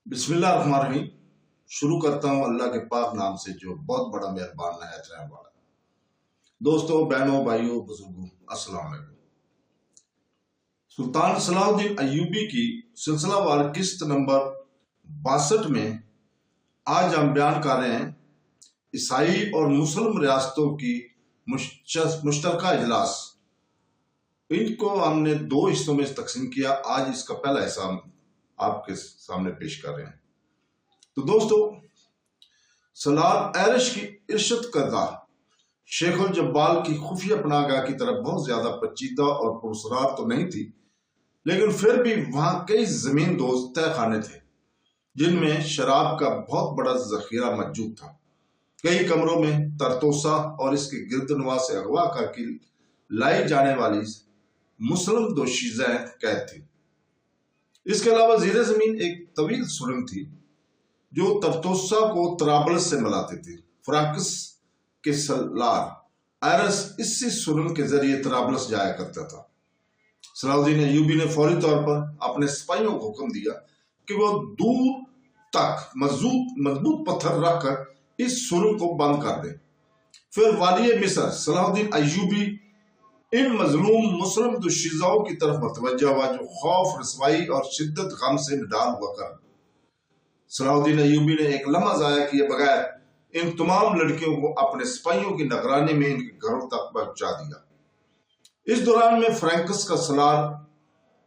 بسم اللہ الرحمن الرحیم۔ شروع کرتا ہوں اللہ کے پاک نام سے جو بہت بڑا مہربان نہایت رحم والا۔ دوستوں، بہنوں، بھائیوں، بزرگوں، السلام علیکم۔ سلطان صلاح الدین ایوبی کی سلسلہ وار قسط نمبر 62 میں آج ہم بیان کر رہے ہیں عیسائی اور مسلم ریاستوں کی مشترکہ اجلاس۔ ان کو ہم نے 2 حصوں میں تقسیم کیا۔ آج اس کا پہلا حصہ ہم آپ کے سامنے پیش کر رہے ہیں۔ تو دوستو، سالار ایرش کی ارشد کردہ شیخ الجبال کی خفیہ پناہگاہ کی طرف بہت زیادہ پیچیدہ اور پراسرار تو نہیں تھی، لیکن پھر بھی وہاں کئی زمین دوز تہہ خانے تھے جن میں شراب کا بہت بڑا ذخیرہ موجود تھا۔ کئی کمروں میں ترتوسا اور اس کے گردنواں سے اغوا کر کے لائی جانے والی مسلم دوشیزیں قید تھی۔ اس کے علاوہ زیر زمین ایک طویل سرنگ تھی جو ترتوسا کو طرابلس سے ملاتی تھی۔ فراکس کے سالار ایرس اسی سرنگ کے ذریعے طرابلس جایا کرتا تھا۔ صلاح الدین ایوبی نے فوری طور پر اپنے سپاہیوں کو حکم دیا کہ وہ دور تک مضبوط پتھر رکھ کر اس سرنگ کو بند کر دیں۔ پھر والی مصر صلاح الدین ایوبی ان مظلوم مسلم دوشیزاؤں کی طرف متوجہ ہوا جو خوف، رسوائی اور شدت غم سے نڈال ہوا کر۔ صلاح الدین ایوبی نے ایک لمحہ ضائع کیے بغیر ان تمام لڑکیوں کو اپنے سپاہیوں کی نگرانی میں ان کے گھروں تک پہنچا دیا۔ اس دوران میں فرینکس کا سالار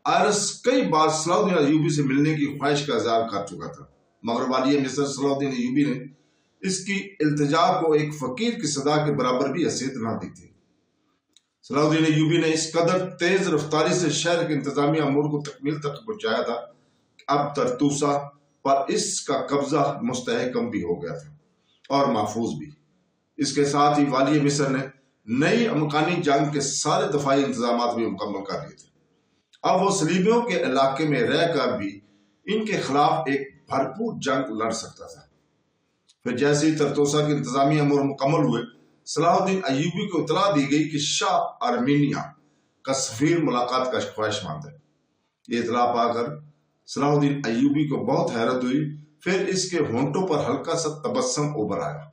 ایرس کئی بار صلاح الدین ایوبی سے ملنے کی خواہش کا اظہار کر چکا تھا، مگر والی مصر صلاح الدین ایوبی نے اس کی التجا کو ایک فقیر کی صدا کے برابر بھی حیثیت نہ دی تھی۔ صلاح الدین ایوبی نے اس قدر تیز رفتاری سے شہر کے انتظامی امور کو تکمیل تک پہنچایا تھا کہ اب ترتوسا پر اس کا قبضہ مستحکم بھی ہو گیا تھا اور محفوظ بھی۔ اس کے ساتھ ہی والی مصر نے نئی مکانی جنگ کے سارے دفاعی انتظامات بھی مکمل کر لیے تھے۔ اب وہ صلیبیوں کے علاقے میں رہ کر بھی ان کے خلاف ایک بھرپور جنگ لڑ سکتا تھا۔ پھر جیسے ہی ترتوسا کے انتظامی امور مکمل ہوئے، صلاح الدین ایوبی کو اطلاع دی گئی کہ شاہ ارمینیا کا سفیر ملاقات کا خواہش مند ہے۔ یہ اطلاع پا کر صلاح الدین ایوبی کو بہت حیرت ہوئی، پھر اس کے ہونٹوں پر ہلکا سا تبسم ابھر آیا۔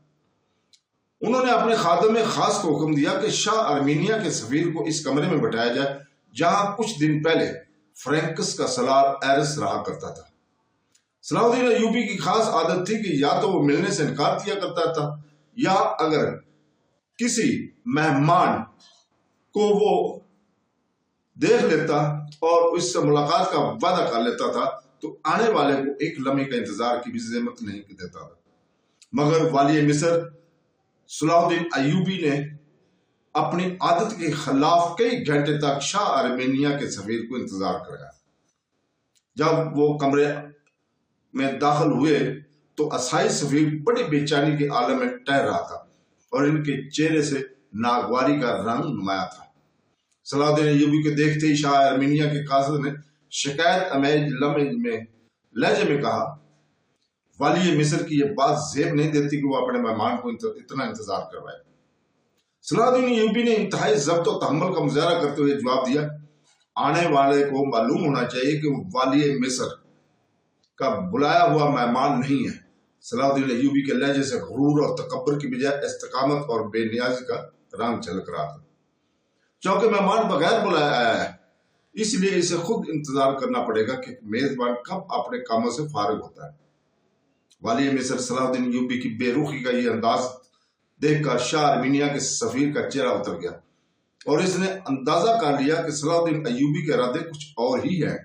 انہوں نے اپنے خادم خاص کو حکم دیا کہ شاہ ارمینیا کے سفیر کو اس کمرے میں بٹھایا جائے جہاں کچھ دن پہلے فرینکس کا سالار ایرس رہا کرتا تھا۔ صلاح الدین ایوبی کی خاص عادت تھی کہ یا تو وہ ملنے سے انکار کیا کرتا تھا، یا اگر کسی مہمان کو وہ دیکھ لیتا اور اس سے ملاقات کا وعدہ کر لیتا تھا تو آنے والے کو ایک لمحے کا انتظار کی بھی زحمت نہیں دیتا تھا۔ مگر والی مصر صلاح الدین ایوبی نے اپنی عادت کے خلاف کئی گھنٹے تک شاہ ارمینیا کے سفیر کو انتظار کرایا۔ جب وہ کمرے میں داخل ہوئے تو عیسائی سفیر بڑی بے چینی کے عالم میں ٹہر رہا تھا اور ان کے چہرے سے ناگواری کا رنگ نمایاں تھا۔ صلاح الدین ایوبی کے دیکھتے ہی شاہ ارمینیا کے قاصد نے شکایت امیز لہجے میں کہا، والی مصر کی یہ بات زیب نہیں دیتی کہ وہ اپنے مہمان کو اتنا انتظار کروائے۔ صلاح الدین ایوبی نے انتہائی ضبط و تحمل کا مظاہرہ کرتے ہوئے جواب دیا، آنے والے کو معلوم ہونا چاہیے کہ وہ والی مصر کا بلایا ہوا مہمان نہیں ہے۔ صلاح الدین ایوبی کے لہجے سے غرور اور تکبر کی بجائے استقامت اور بے نیازی کا رنگ جھلک رہا تھا۔ چونکہ مہمان بغیر بلایا آیا ہے، اس لیے اسے خود انتظار کرنا پڑے گا کہ میزبان کب اپنے کاموں سے فارغ ہوتا ہے۔ والی مصر صلاح الدین ایوبی کی بے رخی کا یہ انداز دیکھ کر شاہ ارمینیا کے سفیر کا چہرہ اتر گیا اور اس نے اندازہ کر لیا کہ صلاح الدین ایوبی کے ارادے کچھ اور ہی ہیں۔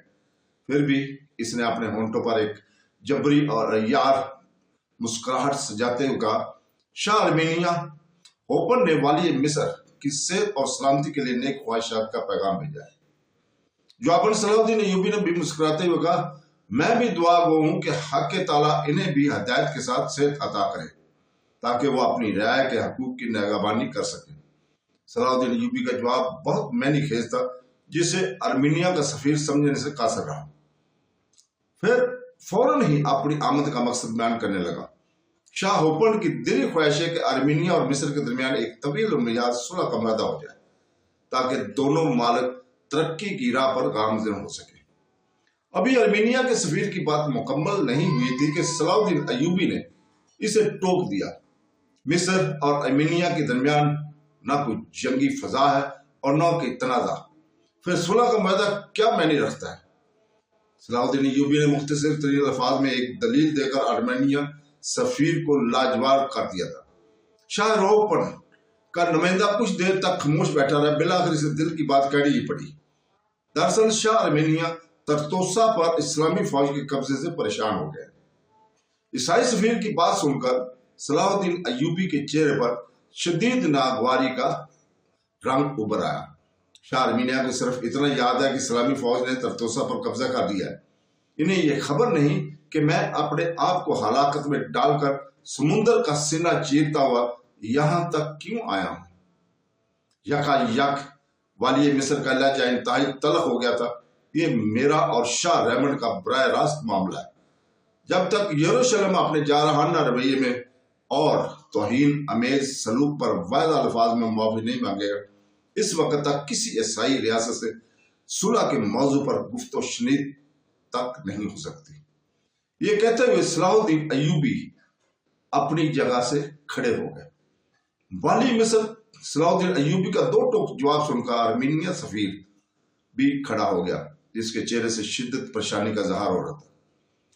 پھر بھی اس نے اپنے ہونٹوں پر ایک جبری اور عیار مسکراہٹ سجاتے ہوئے کہا، شاہ ارمینیا اوپن نے والی مصر کی صحت اور سلامتی کے لیے نیک خواہشات کا پیغام بھیجا ہے۔ جواباً صلاح الدین ایوبی نے بھی مسکراتے ہوئے کہا، میں بھی دعا گو ہوں کہ حق تعالیٰ انہیں بھی ہدایت کے ساتھ صحت عطا کرے تاکہ وہ اپنی رعایا کے حقوق کی نگہبانی کر سکیں۔ صلاح الدین ایوبی کا جواب بہت معنی خیز تھا جسے ارمینیا کا سفیر سمجھنے سے قاصر رہا۔ پھر فوراً ہی اپنی آمد کا مقصد بیان کرنے لگا۔ شاہ ہوپن کی دلی خواہش ہے کہ ارمینیا اور مصر کے درمیان ایک طویل المیعاد صلح کا معاہدہ ہو جائے تاکہ دونوں ممالک ترقی کی راہ پر گامزن ہو سکے۔ अभी अर्मीनिया के सफीर की बात मुकम्मल नहीं हुई थी कि सलाहुद्दीन अय्यूबी ने इसे टोक दिया। मिस्र और अर्मीनिया के दरमियान ना कोई जंगी फजा है और ना कोई तनाजा। फिर सुलह का मायदा क्या मायने रखता है? सलाहुद्दीन अय्यूबी ने मुख्तसर तरीन अल्फाज में एक दलील देकर अर्मीनिया सफीर को लाजवाब कर दिया था। शाह रोपन का नुमाइंदा कुछ देर तक खामोश बैठा रहा, बिलाखिर इसे दिल की बात कहनी ही पड़ी। दरअसल शाह अर्मीनिया तरतोसा पर इस्लामी फौज के कब्जे से परेशान हो गया। ईसाई सफीर की बात सुनकर सलाहुद्दीन अय्यूबी के चेहरे पर शदीद नागवारी का रंग उभर आया। शाह अर्मीनिया को सिर्फ इतना याद है कि इस्लामी फौज ने तरतोसा पर कब्जा कर लिया है। इन्हें यह खबर नहीं कि मैं अपने आप को हलाकत में डालकर समुंदर का सीना चीरता हुआ यहां तक क्यों आया हूं। यकायक वाली मिस्र का लहजा इंतहाई तलख हो गया था। ये मेरा और शाह रेमंड का बराह रास्त मामला है। जब तक यरूशलेम अपने जारहाना रवैये में और तौहीन अमेज सलूक पर वायदा अल्फाज में माफी नहीं मांगेगा, इस वक्त तक किसी ईसाई रियासत से सुलह के मौजू पर गुफ्तो शनीद तक नहीं हो सकती। ये कहते हुए सलाहुद्दीन अय्यूबी अपनी जगह से खड़े हो गए। वाली मिस्र सलाहुद्दीन अय्यूबी का दो टोक जवाब सुनकर अर्मीनिया सफीर भी खड़ा हो गया, जिसके चेहरे से शिद्दत परेशानी का इज़हार हो रहा था।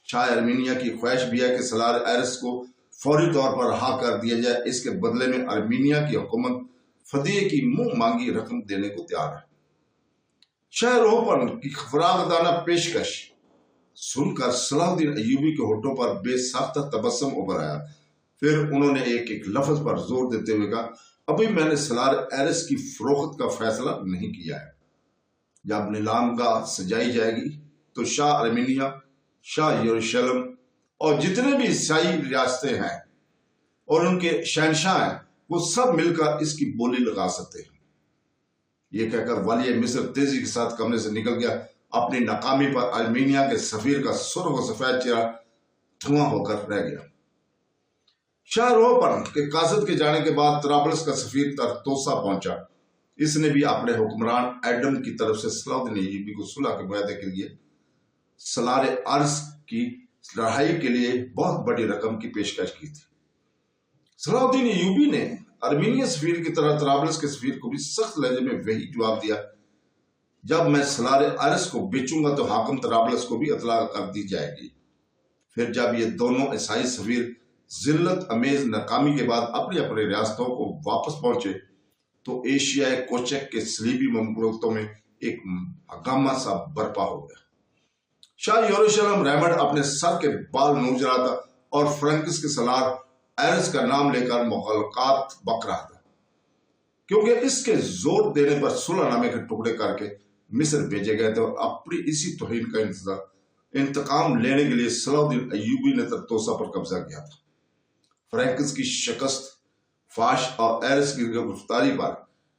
शाह अर्मीनिया की ख्वाहिश भी है कि सलार एरस को फौरी तौर पर रहा कर दिया जाए। इसके बदले में अर्मीनिया की हुकूमत फदिये की मुंह मांगी रकम देने को तैयार है। शाह रोपन की फरागदाना पेशकश सुनकर सलाहुद्दीन अय्यूबी के होठों पर बेसाख्ता तबस्सुम उभर आया। फिर उन्होंने एक एक लफ्ज पर जोर देते हुए कहा, अभी मैंने सलार एरस की फरोख्त का फैसला नहीं किया है। जब नीलामगाह सजाई जाएगी तो शाह अर्मीनिया, शाह यरूशलेम और जितने भी ईसाई रियासतें हैं और उनके शहनशाह हैं, वो सब मिलकर इसकी बोली लगा सकते हैं। ये कहकर वाली मिस्र तेजी के साथ कमरे से निकल गया। अपनी नाकामी पर अर्मीनिया के सफीर का सुर्ख और सफेद चेहरा धुआं होकर रह गया। शाह रोपन के कासिद के जाने के बाद तराबलस का सफीर तरतोसा पहुंचा। इसने भी अपने हुक्मरान एडम की तरफ से सलाहुद्दीन अय्यूबी को सुलह के वायदे के लिए सलार अर्ज की लड़ाई के लिए बहुत बड़ी रकम की पेशकश की थी। सलाहुद्दीन अय्यूबी ने अर्मीनिया सफीर की तरह तराबलस के सफीर को भी सख्त लहजे में वही जवाब दिया, जब मैं सलार अर्ज को बेचूंगा तो हाकिम तराबलस को भी इतला कर दी जाएगी। फिर जब ये दोनों ईसाई सफीर जिल्लत अमेज नाकामी के बाद अपनी अपनी रियासतों को वापस पहुंचे तो एशियाई कोचक के सलीबी ममलकतों में एक हंगामा सा बर्पा हो गया। शाह यरूशलेम रेमंड अपने सर के बाल नोच रहा था और फ्रैंकिस के सलार एरस का नाम लेकर मुगलकात बक रहा था, क्योंकि इसके जोर देने पर सुलहनामे के टुकड़े करके मिस्र भेजे गए थे और अपनी इसी तौहीन का इंतकाम लेने के लिए सलाहुद्दीन अय्यूबी ने तरतोसा पर कब्जा किया था। फ्रैंकिस की शिकस्त, फाश और एरस की गिरफ्तारी पर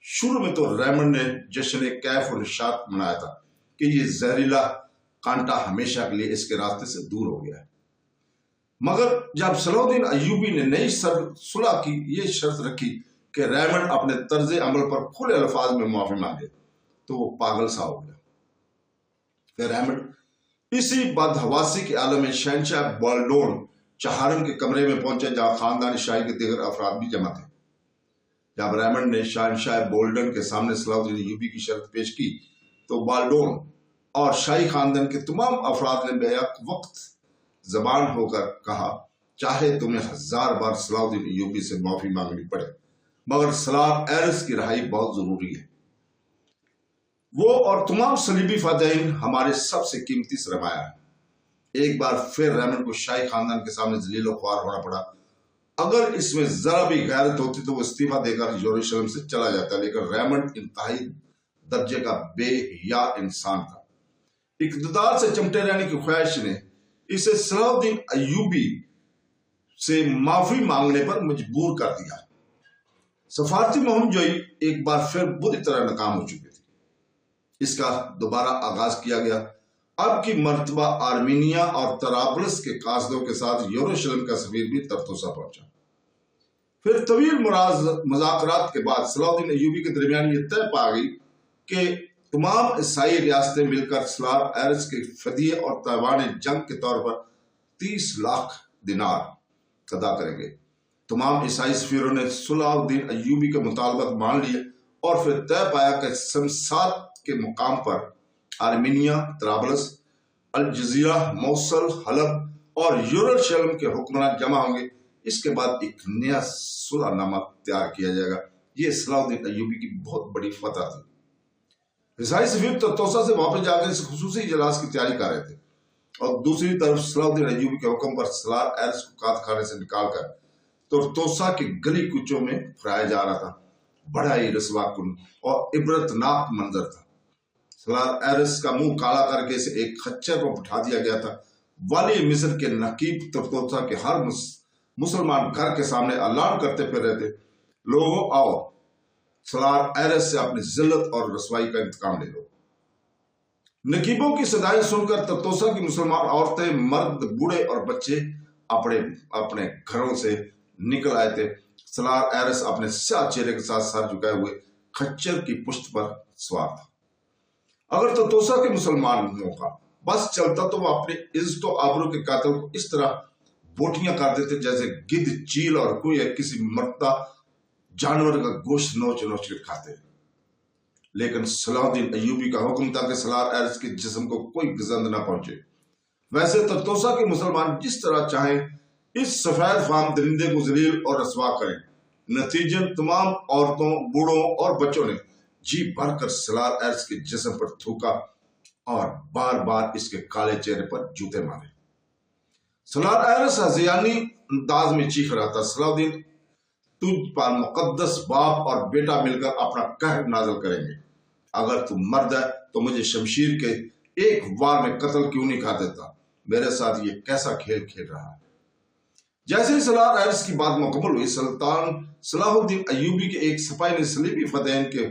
शुरू में तो रेमंड ने जश्न कैफ और निशात मनाया था कि ये जहरीला कांटा हमेशा के लिए इसके रास्ते से दूर हो गया है। मगर जब सलाहुद्दीन अय्यूबी ने नई सुलह की ये शर्त रखी कि रेमंड अपने तर्ज अमल पर खुले अल्फाज में माफी मांगे, तो वो पागल सा हो गया। फिर रेमंड इसी बदहवासी के आलम में शहनशाह बाल्डोन चहारम के कमरे में पहुंचे, जहां खानदानी शाही के दीगर अफराद भी जमा थे। जब रेमंड ने शहनशाह बोल्डन के सामने सलाहुद्दीन अय्यूबी की शर्त पेश की तो बाल्डोन और शाही खानदान के तमाम अफराद ने बेहक वक्त जबान होकर कहा, चाहे तुम्हें 1000 बार सलाहुद्दीन अय्यूबी से माफी मांगनी पड़े, मगर सलार एरस की रहाई बहुत जरूरी है। वो और तमाम सलीबी फदाइन हमारे सबसे कीमती सरमाया है। एक बार फिर रेमंड को शाही खानदान के सामने जलील ख्वार होना पड़ा। अगर इसमें जरा भी गैरत होती तो वो इस्तीफा देकर यरूशलेम से चला जाता, लेकिन रेमंड इंतहाई दर्जे का बेहया इंसान था। इक़्तिदार से चिमटे रहने की ख्वाहिश ने इसे सलाहुद्दीन अय्यूबी से माफी मांगने पर मजबूर कर दिया। सफारती मुहिम जोई एक बार फिर बुरी तरह नाकाम हो चुकी थी। इसका दोबारा आगाज किया गया। अब की मर्तबा आर्मीनिया और तराबलस के कासदों के साथ यरूशलेम का सफीर भी तरतोसा पहुंचा। फिर तवील मुज़ाकरात के बाद सलाहुद्दीन अय्यूबी के दरमियान ये तय पा गई कि तमाम ईसाई रियासतें मिलकर सलार एरस के फदिये और ताइवान जंग के तौर पर 30 लाख दिनार अदा करेंगे। तमाम ईसाई सफीरों ने सलाहुद्दीन अय्यूबी के मुतालबत मान लिए और फिर तय पाया कि समसात के मुकाम पर आर्मीनिया, त्राबलस, अल जजीरा, मौसल, हलब और यरूशलेम के हुक्मरान जमा होंगे। इसके बाद एक नया सुलहनामा तैयार किया जाएगा। ये सलाहुद्दीन अय्यूबी की बहुत बड़ी फतह थी। ईसाई सफीर तोसा से वापस जाकर इस खुसूसी इजलास की तैयारी कर रहे थे और दूसरी तरफ सलाहुद्दीन अय्यूबी के हुक्म पर सलार एरस को काद खाने से निकालकर तोसा के गली कुचों में फराया जा रहा था। बड़ा ही रसवाकुन और इबरतनाक मंजर था। सलार एरस का मुंह काला करके इसे एक खच्चर पर बिठा दिया गया था। वाली मिस्र के नकीब तोसा के हर मुसलमान घर के सामने ऐलान करते फिर रहे थे, लोगों आओ, सलार एरस से अपनी जिल्लत और रसवाई का इंतकाम ले लो। नकीबों की सदाएं सुनकर तोसा की मुसलमान औरतें, मर्द, बूढ़े और बच्चे अपने अपने घरों से निकल आए थे। सलार एरस अपने स्याह चेहरे के साथ सर झुकाए हुए खच्चर की पुश्त पर सवार था। अगर तोसा के मुसलमानों का बस चलता तो वो अपने इज्जत और आबरू के कातिल को इस तरह बोटियां कर देते जैसे गिद्ध, चील और कोई किसी मरता जानवर का गोश्त नोच नोच के खाते। लेकिन सलाहुद्दीन अय्यूबी का हुक्म था कि सलार एरस के जिस्म को कोई गजंद न पहुंचे। वैसे तोसा के मुसलमान जिस तरह चाहें इस सफेद फाम दरिंदे को जलील और रसवा करें। नतीजन तमाम औरतों, बूढ़ों और बच्चों ने जी भरकर सलार एरस के जिस्म पर थूका और बार बार इसके काले चेहरे पर जूते मारे। सलार एरस हज़ियानी अंदाज में चीख रहा था, सलाहुद्दीन, तुझ पर मुकद्दस बाप और बेटा मिलकर अपना कहर नाज़िल करेंगे। अगर तू मर्द है तो मुझे शमशीर के एक वार में कत्ल क्यों नहीं खा देता? मेरे साथ ये कैसा खेल खेल रहा है? जैसे ही सलार एरस की बात मुकम्मल हुई, सुल्तान सलाहुद्दीन अय्यूबी के एक सिपाही ने सलीबी फतेहन के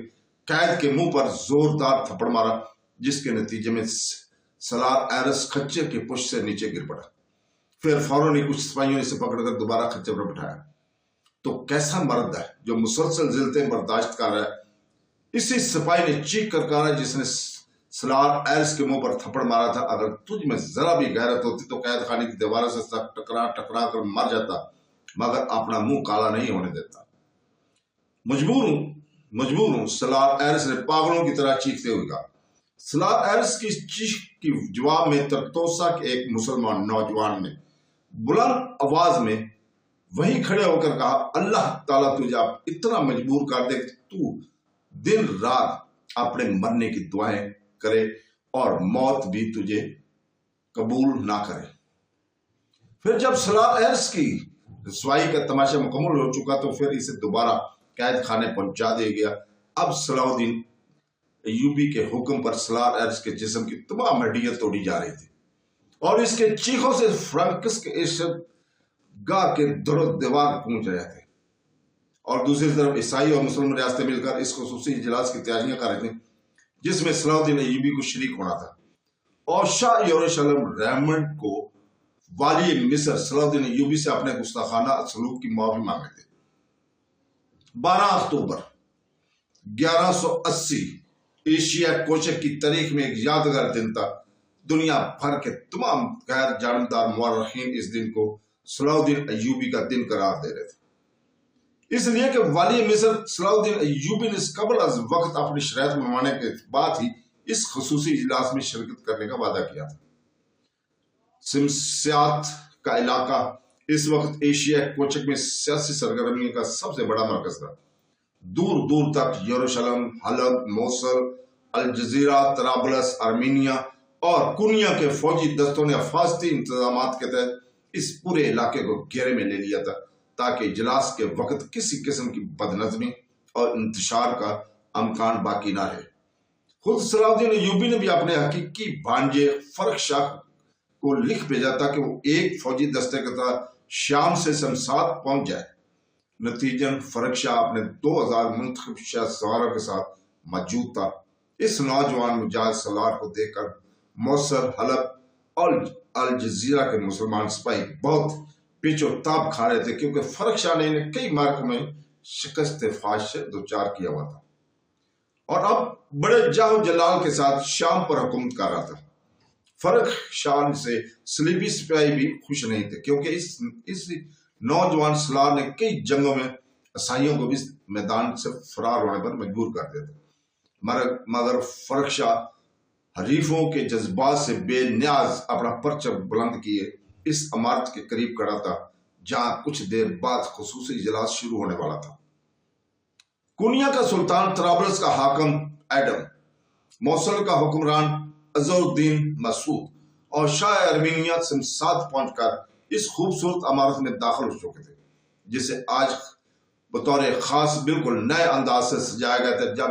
कैद के मुंह पर जोरदार थप्पड़ मारा, जिसके नतीजे में सलार एरस खच्चर की पुष्ट से नीचे गिर पड़ा। फिर फौरन ही कुछ सिपाहियों ने इसे पकड़कर दोबारा खच्चर पर बिठाया। तो कैसा मर्द है जो मुसलसल जिल्लतें बर्दाश्त कर रहा है? इसी सिपाही ने चीख कर कहा जिसने सलार एरस के मुंह पर थप्पड़ मारा था, अगर तुझ में जरा भी गैरत होती तो कैद खाने की दीवारों से टकरा टकरा कर मर जाता, मगर अपना मुंह काला नहीं होने देता। मजबूर हूं, सलार एरस ने पागलों की तरह चीखते हुए कहा। सलार एरस की चीख के जवाब में तोसा के एक मुसलमान नौजवान ने बुलंद आवाज में वहीं खड़े होकर कहा, अल्लाह ताला तुझे इतना मजबूर कर दे कि तू दिन रात अपने मरने की दुआएं करे और मौत भी तुझे कबूल ना करे। फिर जब सलार एरस की रसवाई का तमाशा मुकम्मल हो चुका तो फिर इसे दोबारा कैद खाने पहुंचा दिया गया। अब सलाहुद्दीन अय्यूबी के हुक्म पर सलार एरस के जिस्म की तमाम हड्डियां तोड़ी जा रही थी और इसके चीखों से फ्रांकिस के गाह के दरो दीवार गूंज रहे थे। और दूसरी तरफ ईसाई और मुस्लिम रियासतें मिलकर इस खुसूसी इजलास की तैयारियां कर रहे थे, जिसमें सलाहुद्दीन अय्यूबी को शरीक होना था और शाह यरूशलेम रेमंड को वाली मिस्र सलाहुद्दीन अय्यूबी से अपने गुस्ताखाना सलूक की माफी मांगे थे। 12 अक्टूबर 1180 एशिया कोशक की तारीख में एक यादगार दिन था। दुनिया भर के तमाम गैर जानबदार मुअर्रिखीन इस दिन को सलाहुद्दीन अय्यूबी का दिन करार दे रहे थे, इसलिए कि वाली मिस्र सलाहुद्दीन अय्यूबी ने कबल अज वक्त अपनी शराइत मनवाने के बाद ही इस खुसूसी इजलास में शिरकत करने का वादा किया था। सिमसियात का इलाका इस वक्त एशिया कोचक में सियासी सरगर्मियों का सबसे बड़ा मरकज था। दूर दूर तक यरूशलेम, हलब, मौसल, अल जजीरा, तराबलस, आर्मीनिया और कुनिया के फौजी दस्तों ने हिफाजती इंतजाम के तहत इस पूरे इलाके को घेरे में ले लिया था, ताकि इजलास के वक्त किसी किस्म की बदनज़मी और इंतशार का अमकान बाकी ना रहे। खुद सलाहुद्दीन अय्यूबी ने भी अपने हकीकी भांजे फर्क शाह को लिख भेजा था कि वो एक फौजी दस्ते के साथ शाम से समसात पहुंच जाए। नतीजन फर्क शाह अपने 2000 मुंतखब शाह सवारों के साथ मौजूद था। इस नौजवान मुजाहिद सलार को देखकर मौसल, हलब और अल जजीरा के मुसलमान सिपाही बहुत पीछो ताप खा रहे थे, क्योंकि फर्क शाह ने इन्हें कई मार्ग में शिकस्त फाश से दो चार किया हुआ था। اور اب بڑے جاہ جلال کے ساتھ شام پر حکومت کر رہا تھا۔ فرق شان سے صلیبی سپاہی بھی خوش نہیں تھے، کیونکہ اس نوجوان سالار نے کئی جنگوں میں عیسائیوں کو بھی میدان سے فرار ہونے پر مجبور کر دیا تھا، مگر فرق شاہ حریفوں کے جذبات سے بے نیاز اپنا پرچم بلند کیے اس عمارت کے قریب کھڑا تھا، جہاں کچھ دیر بعد خصوصی اجلاس شروع ہونے والا تھا۔ کونیا کا سلطان، طرابلس کا حاکم ایڈم، موصل کا حکمران عزر الدین مسعود اور شاہ ارمینیا سے ساتھ پہنچ کر اس خوبصورت عمارت میں داخل ہو چکے تھے، جسے آج بطور خاص بالکل نئے انداز سے سجایا گیا تھا۔ جب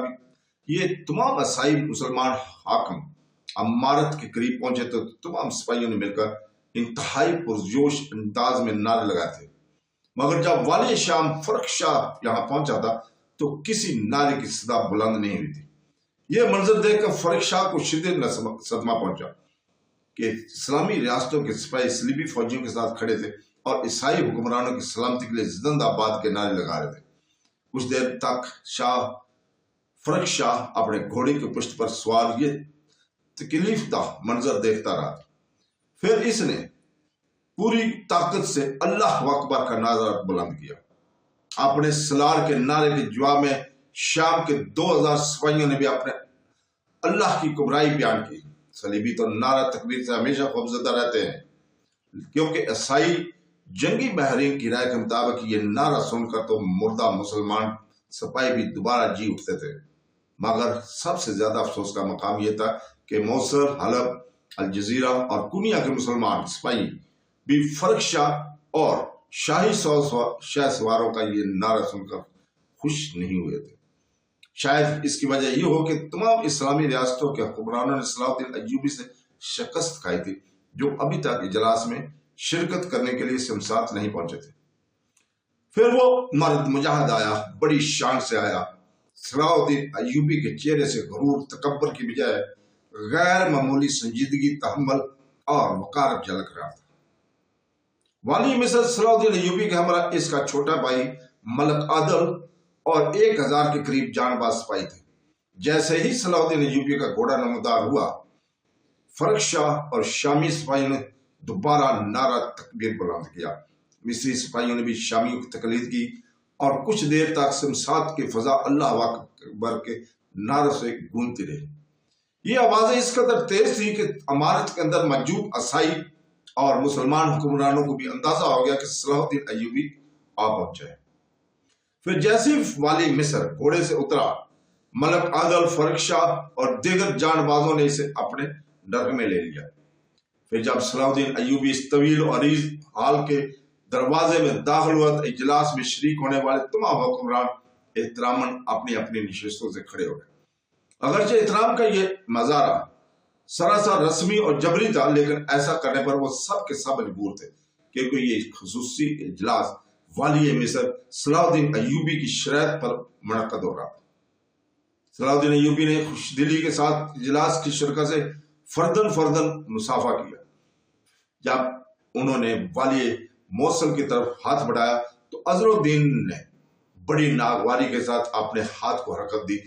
یہ تمام عیسائی مسلمان حاکم عمارت کے قریب پہنچے تو تمام سپاہیوں نے مل کر انتہائی پرجوش انداز میں نعرے لگائے تھے، مگر جب والی شام فرق شاہ یہاں پہنچا تھا تو کسی نعرے کی صدا بلند نہیں ہوئی تھی۔ یہ منظر دیکھ کر فرق شاہ کو شدید صدمہ پہنچا کہ اسلامی ریاستوں کے سپاہی صلیبی فوجیوں کے ساتھ کھڑے تھے اور عیسائی حکمرانوں کی سلامتی کے لیے زندہ باد کے نعرے لگا رہے تھے۔ کچھ دیر تک فرق شاہ اپنے گھوڑے کی پشت پر سوار یہ تکلیف دہ منظر دیکھتا رہا، پھر اس نے پوری طاقت سے اللہ اکبر کا نعرہ بلند کیا۔ اپنے سالار کے نعرے کے جواب میں شام کے 2000 سپاہیوں نے بھی اپنے اللہ کی کبرائی بیان کی۔ صلیبی تو نعرہ تکبیر سے ہمیشہ خوفزدہ رہتے ہیں، کیونکہ عیسائی جنگی ماہرین کی رائے کے مطابق یہ نعرہ سن کر تو مردہ مسلمان سپاہی بھی دوبارہ جی اٹھتے تھے، مگر سب سے زیادہ افسوس کا مقام یہ تھا کہ موصل، حلب، الجزیرہ اور کونیا کے مسلمان سپاہی بھی فرق شاہ اور شاہی شہ سواروں کا یہ نعرہ سن کر خوش نہیں ہوئے تھے۔ شاید اس کی وجہ یہ ہو کہ تمام اسلامی ریاستوں کے حکمرانوں نے صلاح الدین ایوبی سے شکست کھائی تھی، جو ابھی تک اجلاس میں شرکت کرنے کے لیے سمسات نہیں پہنچے تھے۔ پھر وہ مرد مجاہد آیا، بڑی شان سے آیا۔ صلاح الدین ایوبی کے چہرے سے غرور، تکبر کی بجائے غیر معمولی سنجیدگی، تحمل اور وقار جھلک رہا تھا۔ والی مصر صلاح الدین ایوبی کے ہمراہ اس کا چھوٹا بھائی ملک عادل اور 1000 کے قریب جان باز سپاہی تھے۔ جیسے ہی صلاح الدین ایوبی کا گھوڑا نمودار ہوا، فرق شاہ اور شامی سپاہیوں نے دوبارہ نعرہ تکبیر بلند کیا۔ مصری سپاہیوں نے بھی شامیوں کی تقلید کی اور کچھ دیر تک سمسات کی فضا اللہ اکبر کے نعروں سے گونجتی رہی۔ یہ آوازیں اس قدر تیز تھی کہ عمارت کے اندر موجود عیسائی اور مسلمان حکمرانوں کو بھی اندازہ ہو گیا کہ صلاح الدین ایوبی آ پہنچا ہے۔ پھر جیسے والی مصر گھوڑے سے اترا، ملک عادل، فرق شاہ اور دیگر جان بازوں نے اسے اپنے ڈر میں لے لیا۔ پھر جب صلاح الدین ایوبی اس طویل اور عریض ہال کے دروازے میں داخل ہوا تو اجلاس میں شریک ہونے والے تمام حکمران احتراماً اپنی اپنی نشستوں سے کھڑے ہو گئے۔ اگرچہ احترام کا یہ مظاہرہ سراسر رسمی اور جبری تھا، لیکن ایسا کرنے پر وہ سب کے سب مجبور تھے، کیونکہ یہ خصوصی اجلاس والی مصر صلاح الدین ایوبی کی شرائط پر منعقد ہو رہا تھا۔ صلاح الدین ایوبی نے خوش دلی کے ساتھ اجلاس کی شرکت سے فردن مصافحہ کیا۔ جب انہوں نے والی موصل کی طرف ہاتھ بڑھایا تو عزر الدین نے بڑی ناگواری کے ساتھ اپنے ہاتھ کو حرکت دی۔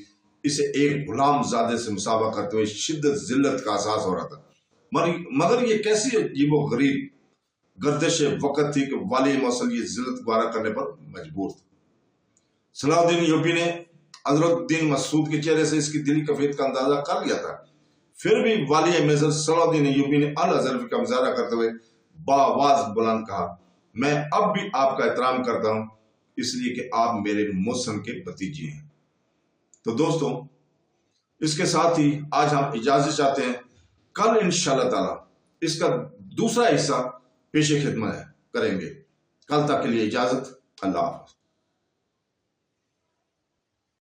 اسے ایک غلام زادے سے مصافحہ کرتے ہوئے شدت ذلت کا احساس ہو رہا تھا، مگر یہ کیسی عجیب و غریب گردش وقت تھی کہ والی موصل یہ ذلت گوارا کرنے پر مجبور تھا۔ صلاح الدین ایوبی نے عزر الدین مسعود کے چہرے سے اس کی دلی کیفیت کا اندازہ کر لیا تھا، پھر بھی والی مصر صلاح الدین ایوبی نے اعلیٰ ظرفی کا مظاہرہ کرتے ہوئے بآواز بلند کہا، میں اب بھی آپ کا احترام کرتا ہوں، اس لیے کہ آپ میرے محسن کے بھتیجے ہیں۔ تو دوستوں، اس کے ساتھ ہی آج ہم اجازت چاہتے ہیں، کل انشاءاللہ تعالی اس کا دوسرا حصہ پیش خدمت کریں گے۔ کل تک کے لیے اجازت، اللہ حافظ۔